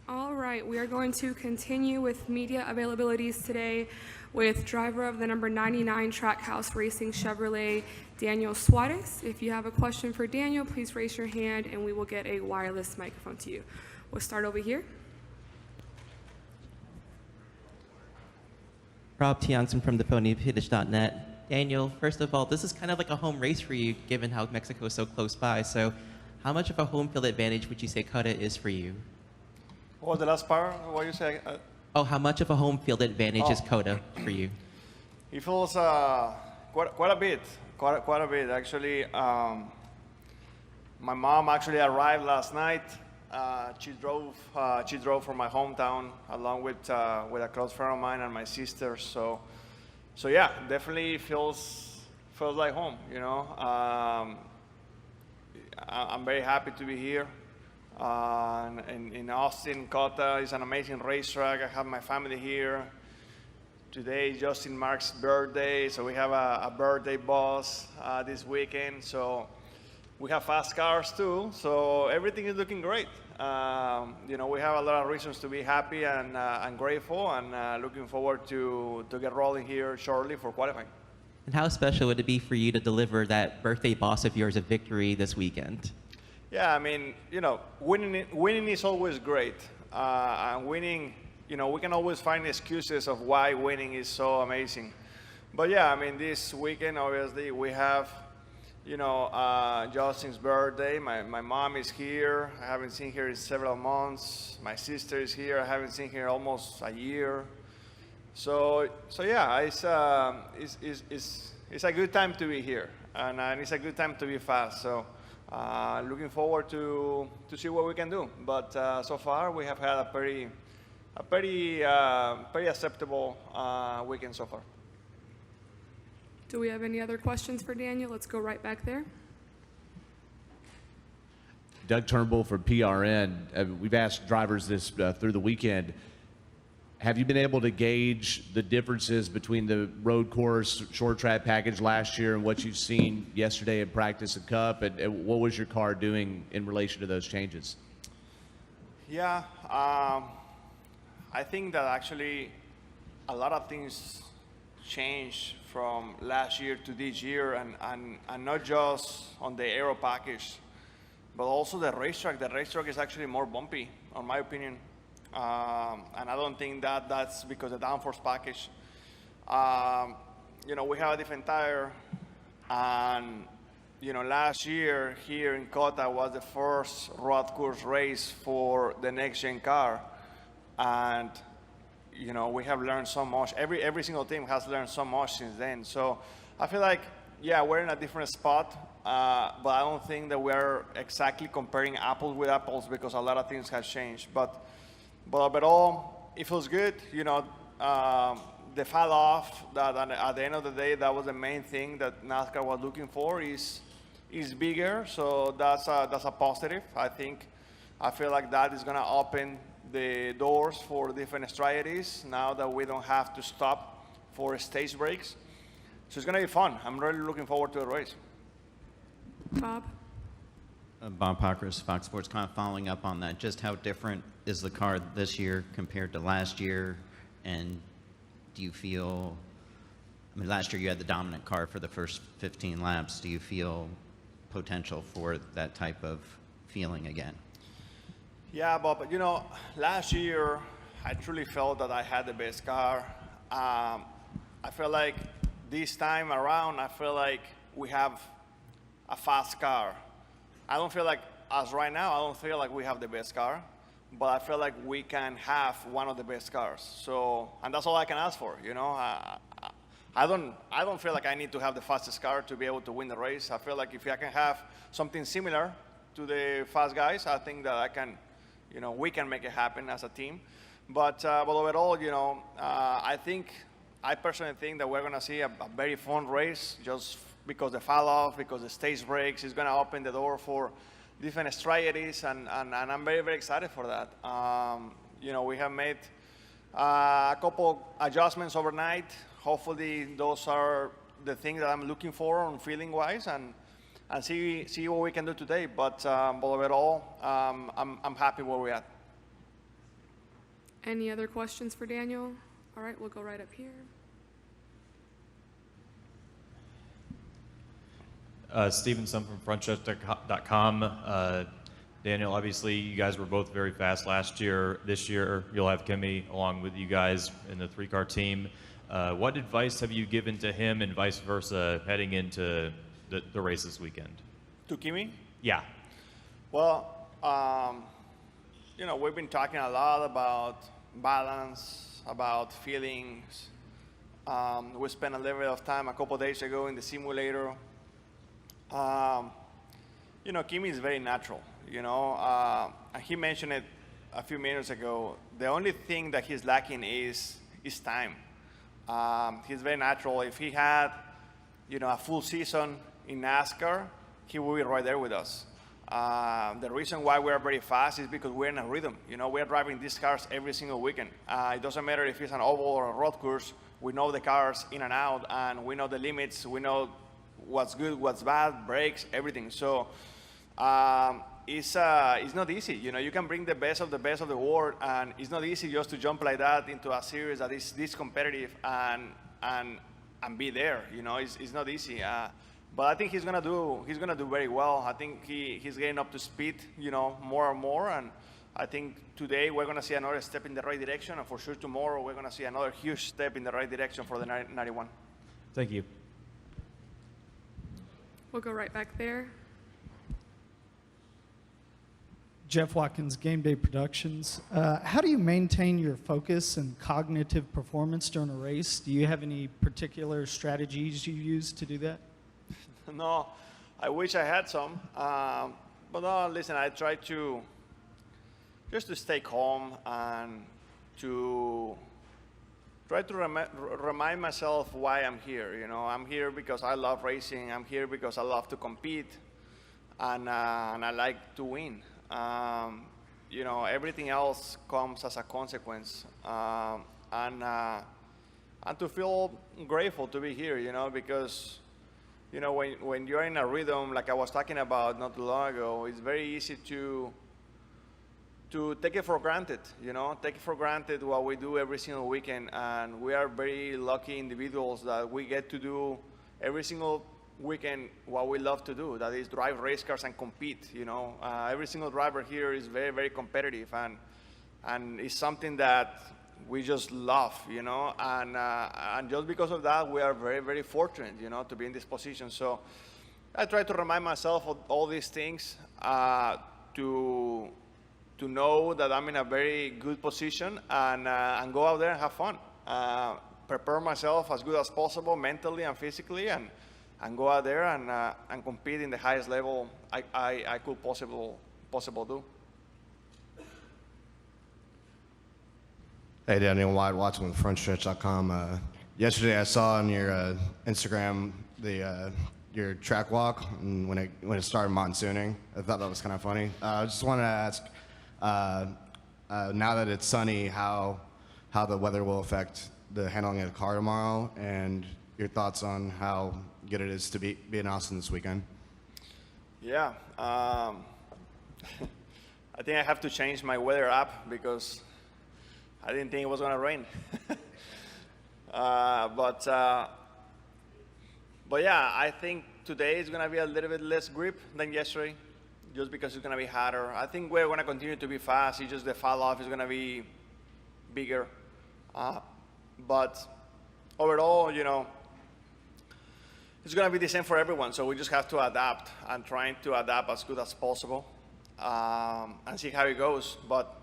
All right, we are going to continue with media availabilities today with driver of the number 99 Trackhouse Racing Chevrolet, Daniel Suárez. If you have a question for Daniel, please raise your hand and we will get a wireless microphone to you. We'll start over here. Rob Tianson from thePonyPitch.net. Daniel, first of all, this is kind of like a home race for you, given how Mexico is so close by. So how much of a home field advantage would you say COTA is for you? What was the last part? What you say? How much of a home field advantage is COTA for you? It feels quite a bit. Quite a bit, actually. My mom actually arrived last night. She drove from my hometown along with a close friend of mine and my sister. So yeah, definitely feels like home. You know, I'm very happy to be here. In Austin, COTA is an amazing racetrack. I have my family here. Today is Justin Mark's birthday, so we have a birthday bus this weekend. So we have fast cars too, so everything is looking great. You know, we have a lot of reasons to be happy and grateful, and looking forward to get rolling here shortly for qualifying. And how special would it be for you to deliver that birthday boss of yours a victory this weekend? Yeah, I mean, you know, winning is always great. And winning, you know, we can always find excuses of why winning is so amazing. But yeah, I mean, this weekend, obviously, we have, you know, Justin's birthday. My mom is here. I haven't seen her in several months. My sister is here. I haven't seen her almost a year. So yeah, it's a good time to be here, and it's a good time to be fast. So. Looking forward to see what we can do, but so far we have had a pretty acceptable weekend so far. Do we have any other questions for Daniel? Let's go right back there. Doug Turnbull from PRN. We've asked drivers this through the weekend. Have you been able to gauge the differences between the road course, short track package last year and what you've seen yesterday in practice and Cup? And what was your car doing in relation to those changes? Yeah, I think that actually a lot of things changed from last year to this year, and not just on the aero package, but also the racetrack. The racetrack is actually more bumpy, in my opinion. And I don't think that's because of the downforce package. You know, we have a different tire, and you know, last year here in COTA was the first road course race for the next gen car, and you know, we have learned so much. Every single team has learned so much since then. So I feel like, yeah, we're in a different spot, but I don't think that we're exactly comparing apples with apples because a lot of things have changed. But overall, it feels good. You know, the fall off, that at the end of the day, that was the main thing that NASCAR was looking for, is bigger. So that's a positive. I feel like that is going to open the doors for different strategies now that we don't have to stop for stage breaks. So it's going to be fun. I'm really looking forward to the race. Bob? Bob Pockris, Fox Sports. Kind of following up on that, just how different is the car this year compared to last year? And do you feel, I mean, last year you had the dominant car for the first 15 laps. Do you feel potential for that type of feeling again? Yeah, Bob, you know, last year I truly felt that I had the best car. I feel like this time around, I feel like we have a fast car. I don't feel like, as right now, I don't feel like we have the best car, but I feel like we can have one of the best cars. So, and that's all I can ask for, you know. I don't feel like I need to have the fastest car to be able to win the race. I feel like if I can have something similar to the fast guys, I think that I can, you know, we can make it happen as a team. But overall, you know, I personally think that we're going to see a very fun race, just because the fall off, because the stage breaks is going to open the door for different strategies, and I'm very, very excited for that. You know, we have made a couple adjustments overnight. Hopefully those are the things that I'm looking for on feeling wise, and see what we can do today. But overall, I'm happy where we're at. Any other questions for Daniel? All right, we'll go right up here. Stevenson from frontstretch.com. Daniel, obviously you guys were both very fast last year. This year you'll have Kimi along with you guys in the three-car team. What advice have you given to him and vice versa heading into the race this weekend? To Kimi? Yeah. Well, we've been talking a lot about balance, about feelings. We spent a little bit of time a couple days ago in the simulator. Kimi is very natural, and he mentioned it a few minutes ago. The only thing that he's lacking is time. He's very natural. If he had, a full season in NASCAR, he will be right there with us. The reason why we're very fast is because we're in a rhythm. We're driving these cars every single weekend. It doesn't matter if it's an oval or a road course. We know the cars in and out, and we know the limits. We know what's good, what's bad, brakes, everything. So it's not easy. You can bring the best of the world, and it's not easy just to jump like that into a series that is this competitive and be there. It's not easy. But I think he's gonna do very well. I think he's getting up to speed, more and more. And I think today we're gonna see another step in the right direction, and for sure tomorrow we're gonna see another huge step in the right direction for the 91. Thank you. We'll go right back there. Jeff Watkins, Game Day Productions. How do you maintain your focus and cognitive performance during a race? Do you have any particular strategies you use to do that? No, I wish I had some. But no, listen, I try to stay calm and to try to remind myself why I'm here. I'm here because I love racing. I'm here because I love to compete, and I like to win. Everything else comes as a consequence, and to feel grateful to be here. Because when you're in a rhythm, like I was talking about not too long ago, it's very easy to take it for granted. Take it for granted what we do every single weekend, and we are very lucky individuals that we get to do every single weekend what we love to do, that is drive race cars and compete. Every single driver here is very, very competitive, and it's something that we just love, and just because of that, we are very, very fortunate, to be in this position. So I try to remind myself of all these things, to know that I'm in a very good position, and go out there and have fun. Prepare myself as good as possible mentally and physically, and go out there and compete in the highest level I could possible do. Hey, Daniel, Watson with frontstretch.com. Yesterday I saw on your Instagram your track walk, and when it started monsooning. I thought that was kind of funny. I just wanted to ask, now that it's sunny, how the weather will affect the handling of the car tomorrow, and your thoughts on how good it is to be in Austin this weekend. Yeah, I think I have to change my weather app because I didn't think it was gonna rain. But yeah, I think today is gonna be a little bit less grip than yesterday, just because it's gonna be hotter. I think we're gonna continue to be fast. It's just the fall off is gonna be bigger. But overall, it's going to be the same for everyone, so we just have to adapt and trying to adapt as good as possible, and see how it goes. But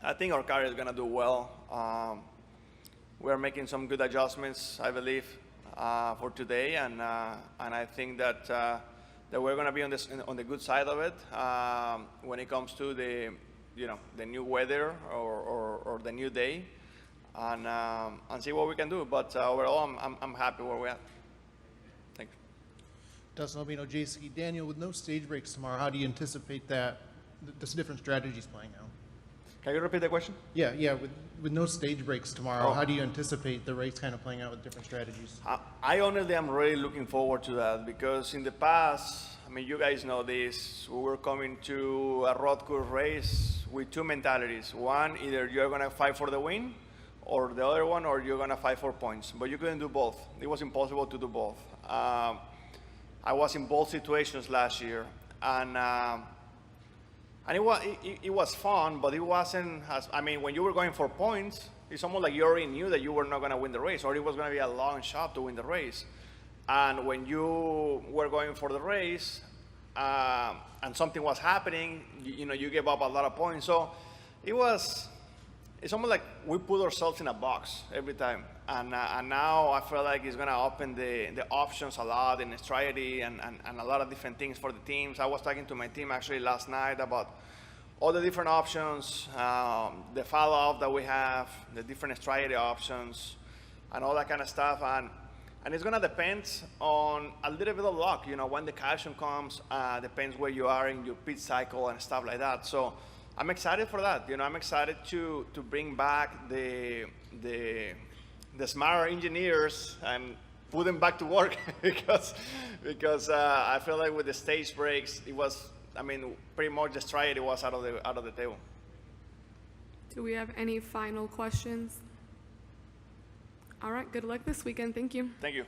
I think our car is going to do well. We're making some good adjustments, I believe, for today, and I think that we're going to be on the good side of it when it comes to the new weather or the new day, and see what we can do. But overall, I'm happy where we're at. Dustin Albino, JC. Daniel, with no stage breaks tomorrow, how do you anticipate that, the different strategies playing out? Can you repeat the question? Yeah. With no stage breaks tomorrow, Oh. how do you anticipate the race kind of playing out with different strategies? I honestly am really looking forward to that because in the past, I mean, you guys know this, we were coming to a road course race with two mentalities. One, either you're going to fight for the win, or the other one, or you're going to fight for points. But you couldn't do both. It was impossible to do both. I was in both situations last year, and it was fun, but it wasn't as, I mean, when you were going for points, it's almost like you already knew that you were not going to win the race, or it was going to be a long shot to win the race. And when you were going for the race, and something was happening, you gave up a lot of points. So it's almost like we put ourselves in a box every time. And now I feel like it's going to open the options a lot in strategy and a lot of different things for the teams. I was talking to my team actually last night about all the different options, the follow-up that we have, the different strategy options, and all that kind of stuff. And it's going to depend on a little bit of luck, when the caution comes, depends where you are in your pit cycle and stuff like that. So I'm excited for that. I'm excited to bring back the smarter engineers and put them back to work because I feel like with the stage breaks, it was, pretty much the strategy was out of the table. Do we have any final questions? All right, good luck this weekend. Thank you. Thank you.